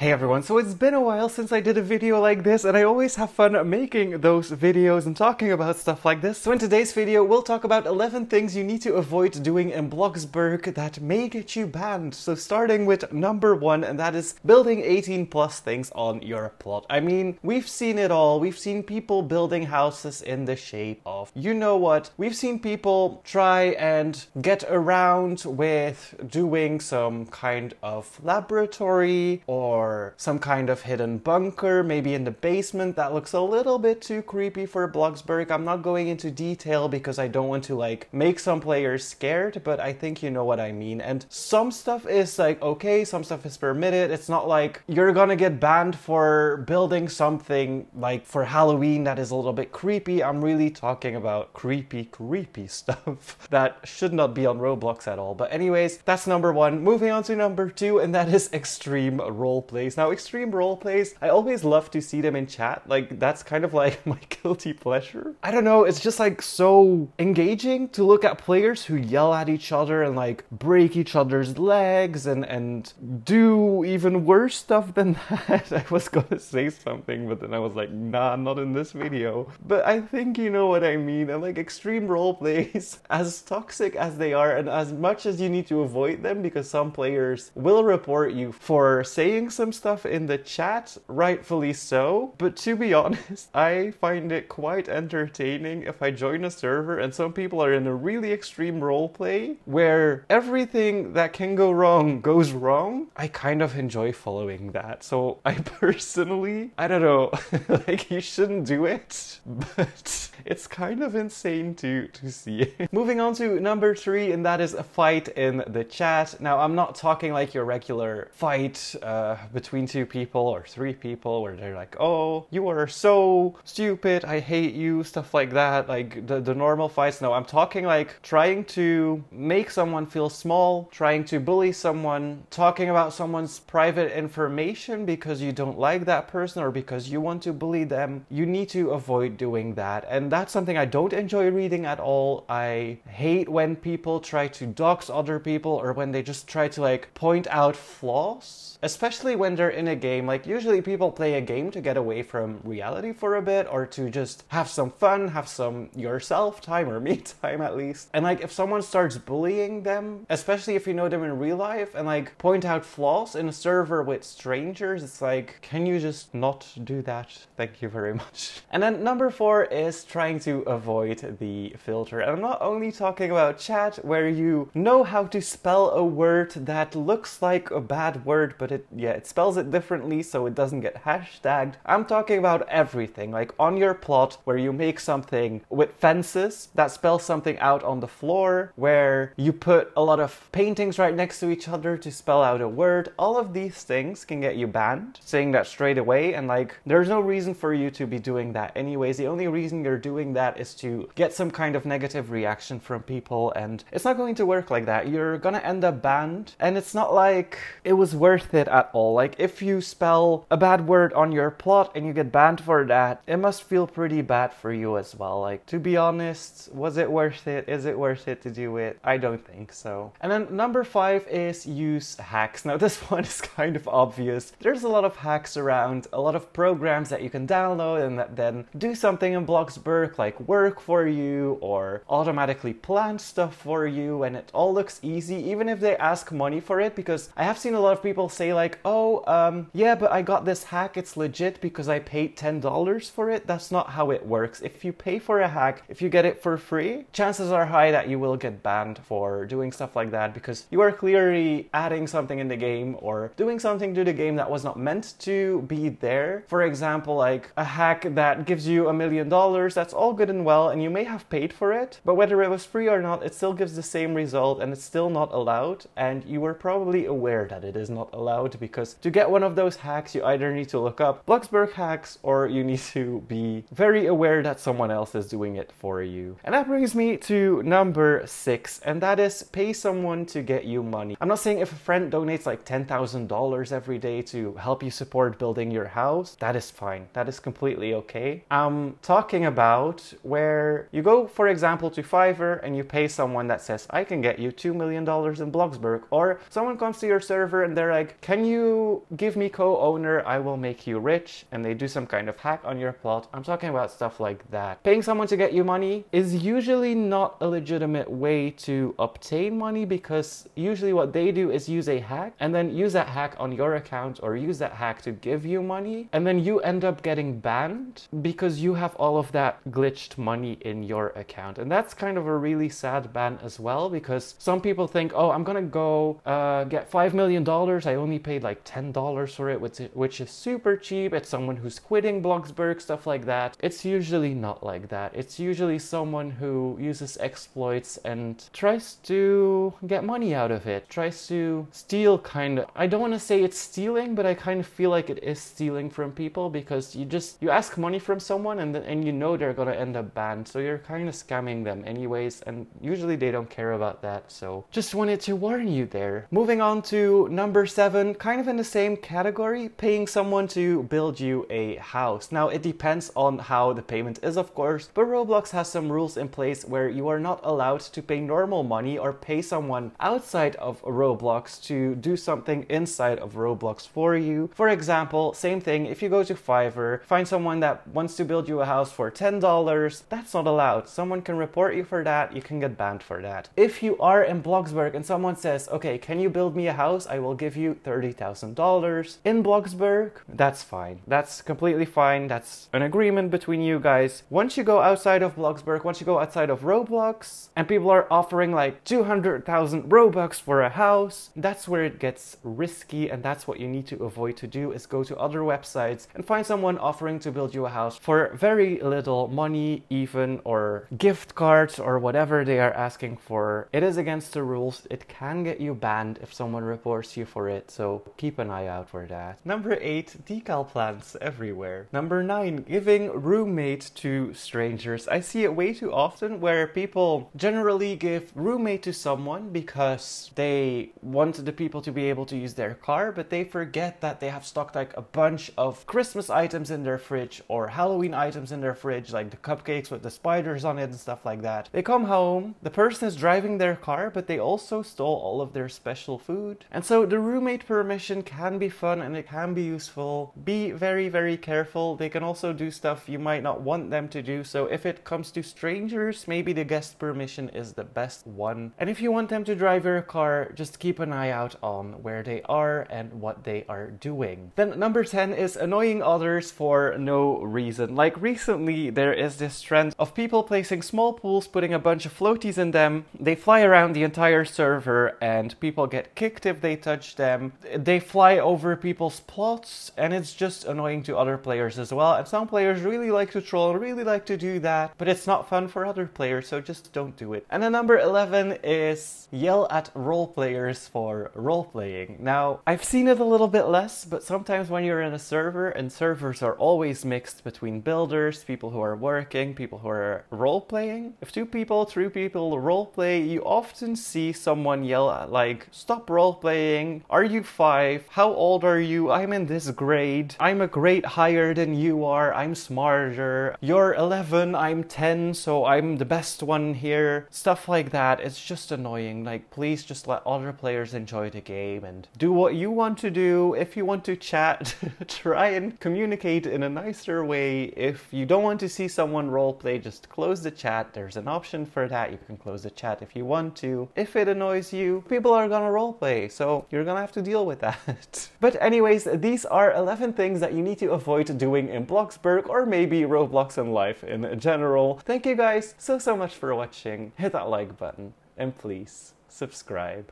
Hey everyone, so it's been a while since I did a video like this, and I always have fun making those videos and talking about stuff like this. So in today's video, we'll talk about 11 things you need to avoid doing in Bloxburg that may get you banned. So starting with number 1, and that is building 18 plus things on your plot. I mean, we've seen it all. We've seen people building houses in the shape of, you know what, we've seen people try and get around with doing some kind of laboratory or some kind of hidden bunker, maybe in the basement. That looks a little bit too creepy for Bloxburg. I'm not going into detail because I don't want to make some players scared, but I think you know what I mean. And some stuff is okay, some stuff is permitted. It's not like you're gonna get banned for building something for Halloween that is a little bit creepy. I'm really talking about creepy stuff that should not be on Roblox at all. But anyways, that's number 1. Moving on to number 2, and that is extreme roleplays. Now, extreme roleplays, I always love to see them in chat. That's kind of my guilty pleasure. I don't know, it's just so engaging to look at players who yell at each other and break each other's legs and do even worse stuff than that. I was gonna say something, but then I was like, nah, not in this video. But I think you know what I mean. And extreme roleplays, as toxic as they are, and as much as you need to avoid them because some players will report you for saying some stuff in the chat, rightfully so, but to be honest, I find it quite entertaining if I join a server and some people are in a really extreme roleplay where everything that can go wrong goes wrong. I kind of enjoy following that. So I personally, I don't know, you shouldn't do it, but it's kind of insane to see it. Moving on to number 3, and that is a fight in the chat. Now, I'm not talking your regular fight between 2 people or 3 people where they're like, oh, you are so stupid, I hate you, stuff like that, the normal fights. No, I'm talking trying to make someone feel small, trying to bully someone, talking about someone's private information because you don't like that person or because you want to bully them. You need to avoid doing that, and that's something I don't enjoy reading at all. I hate when people try to dox other people or when they just try to point out flaws, especially when they're in a game. Usually people play a game to get away from reality for a bit or to just have some fun, have some yourself time or me time at least. And if someone starts bullying them, especially if you know them in real life, and point out flaws in a server with strangers, it's can you just not do that? Thank you very much. And then number 4 is trying to avoid the filter. And I'm not only talking about chat where you know how to spell a word that looks like a bad word, but it spells it differently so it doesn't get hashtagged. I'm talking about everything, on your plot where you make something with fences that spells something out on the floor, where you put a lot of paintings right next to each other to spell out a word. All of these things can get you banned, saying that straight away, and there's no reason for you to be doing that anyways. The only reason you're doing that is to get some kind of negative reaction from people, and it's not going to work like that. You're gonna end up banned, and it's not it was worth it at all. If you spell a bad word on your plot and you get banned for that, it must feel pretty bad for you as well. To be honest, was it worth it? Is it worth it to do it? I don't think so. And then number 5 is use hacks. Now this one is kind of obvious. There's a lot of hacks around, a lot of programs that you can download and that then do something in Bloxburg, work for you or automatically plan stuff for you, and it all looks easy even if they ask money for it, because I have seen a lot of people say yeah, but I got this hack, it's legit because I paid $10 for it. That's not how it works. If you pay for a hack, if you get it for free, chances are high that you will get banned for doing stuff like that because you are clearly adding something in the game or doing something to the game that was not meant to be there. For example, a hack that gives you $1 million, that's all good and well, and you may have paid for it, but whether it was free or not, it still gives the same result and it's still not allowed, and you were probably aware that it is not allowed because to get one of those hacks, you either need to look up Bloxburg hacks or you need to be very aware that someone else is doing it for you. And that brings me to number 6, and that is pay someone to get you money. I'm not saying if a friend donates $10,000 every day to help you support building your house, that is fine. That is completely okay. I'm talking about where you go, for example, to Fiverr and you pay someone that says, I can get you $2 million in Bloxburg, or someone comes to your server and they're like, can you you give me co-owner, I will make you rich, and they do some kind of hack on your plot. I'm talking about stuff like that. Paying someone to get you money is usually not a legitimate way to obtain money, because usually what they do is use a hack and then use that hack on your account, or use that hack to give you money, and then you end up getting banned because you have all of that glitched money in your account. And that's kind of a really sad ban as well, because some people think, oh, I'm gonna go get $5 million. I only paid like $10 for it, which is super cheap. It's someone who's quitting Bloxburg, stuff like that. It's usually not like that. It's usually someone who uses exploits and tries to get money out of it, tries to steal, kind of. I don't want to say it's stealing, but I kind of feel like it is stealing from people, because you ask money from someone and you know they're gonna end up banned, so you're kind of scamming them anyways, and usually they don't care about that. So just wanted to warn you there. Moving on to number 7, kind of in the same category, paying someone to build you a house. Now it depends on how the payment is, of course, but Roblox has some rules in place where you are not allowed to pay normal money or pay someone outside of Roblox to do something inside of Roblox for you. For example, same thing, if you go to Fiverr, find someone that wants to build you a house for $10, that's not allowed. Someone can report you for that, you can get banned for that. If you are in Bloxburg and someone says, okay, can you build me a house? I will give you $30,000 in Bloxburg, that's fine. That's completely fine. That's an agreement between you guys. Once you go outside of Bloxburg, once you go outside of Roblox, and people are offering like 200,000 Robux for a house, that's where it gets risky, and that's what you need to avoid to do, is go to other websites and find someone offering to build you a house for very little money even, or gift cards or whatever they are asking for. It is against the rules. It can get you banned if someone reports you for it, so keep an eye out for that. Number 8, decal plants everywhere. Number 9, giving roommate to strangers. I see it way too often where people generally give roommate to someone because they want the people to be able to use their car, but they forget that they have stocked like a bunch of Christmas items in their fridge or Halloween items in their fridge, like the cupcakes with the spiders on it and stuff like that. They come home, the person is driving their car, but they also stole all of their special food. And so the roommate permission can be fun and it can be useful. Be very, very careful. They can also do stuff you might not want them to do. So if it comes to strangers, maybe the guest permission is the best one. And if you want them to drive your car, just keep an eye out on where they are and what they are doing. Then number 10 is annoying others for no reason. Like recently, there is this trend of people placing small pools, putting a bunch of floaties in them. They fly around the entire server and people get kicked if they touch them. They fly over people's plots and it's just annoying to other players as well. And some players really like to troll, really like to do that, but it's not fun for other players, so just don't do it. And then number 11 is yell at role players for role playing. Now, I've seen it a little bit less, but sometimes when you're in a server, and servers are always mixed between builders, people who are working, people who are role playing. If 2 people, 3 people role play, you often see someone yell at, like, stop role playing, are you 5? How old are you? I'm in this grade. I'm a grade higher than you are. I'm smarter. You're 11. I'm 10, so I'm the best one here. Stuff like that. It's just annoying. Like, please just let other players enjoy the game and do what you want to do. If you want to chat, try and communicate in a nicer way. If you don't want to see someone roleplay, just close the chat. There's an option for that. You can close the chat if you want to. If it annoys you, people are gonna roleplay, so you're gonna have to deal with that. But anyways, these are 11 things that you need to avoid doing in Bloxburg, or maybe Roblox and life in general. Thank you guys so much for watching. Hit that like button and please subscribe.